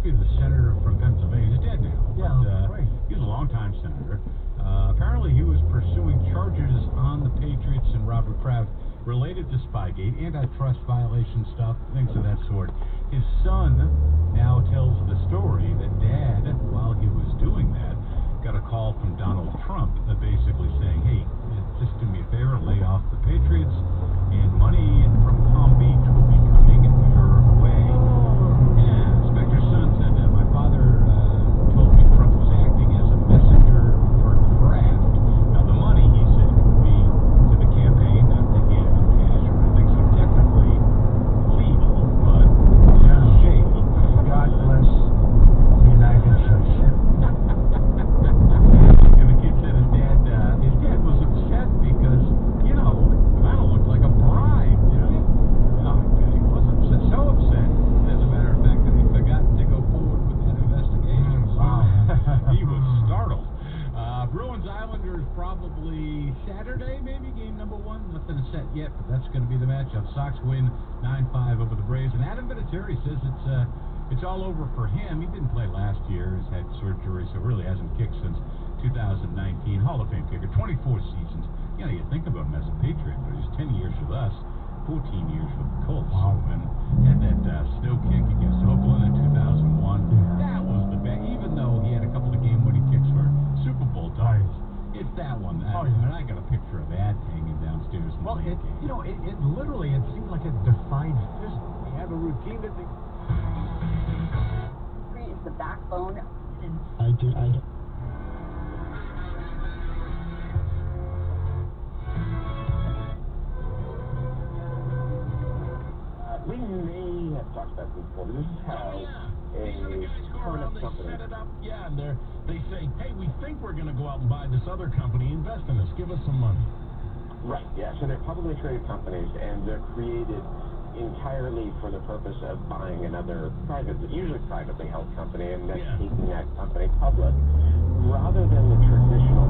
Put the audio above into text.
be the senator from Pennsylvania. He's dead now. Yeah, but, right. He was a longtime senator. Apparently, he was pursuing charges on the Patriots and Robert Kraft related to Spygate, antitrust violation stuff, things of that sort. His son now tells the story that Dad, while he was doing that, got a call from Donald Trump basically saying, hey, just do me a favor, lay off the Patriots, and money from Palm Beach will be coming your way. And Inspector's son said that my father told me Trump was acting as a messenger for Kraft. Now, the money, he said, would be to the campaign, not to him in cash or anything, so technically legal, but shady. God bless the United States. And the kid said his dad was upset because, you know, it kind of looked like a bribe, didn't it? No, I bet he was upset. So upset, as a matter of fact, that he forgot to go forward with that investigation. Wow. He was startled. Bruins Islanders probably Saturday, maybe, game number 1. Nothing is set yet, but that's going to be the matchup. Sox win 9-5 over the Braves. And Adam Vinatieri says it's all over for him. He didn't play last year. He's had surgery, so really hasn't kicked since 2019. Hall of Fame kicker, 24 seasons. You know, you think about him as a Patriot, but he's 10 years with us, 14 years with the Colts. Wow. And had that snow kick against Oakland in 2001. That was the best, even though he had a couple of game-winning kicks for Super Bowl titles. It's that one. I mean, I got a picture of that hanging downstairs. Well, it literally, it seems like it defied physics. We have a routine that Is the backbone. I do. We may have talked about this before, but this is how a permanent company set it up. Yeah, and they say, hey, we think we're going to go out and buy this other company, invest in us, give us some money. Right, yeah, so they're publicly traded companies, and they're created entirely for the purpose of buying another usually privately held company, and then taking that company public, rather than the traditional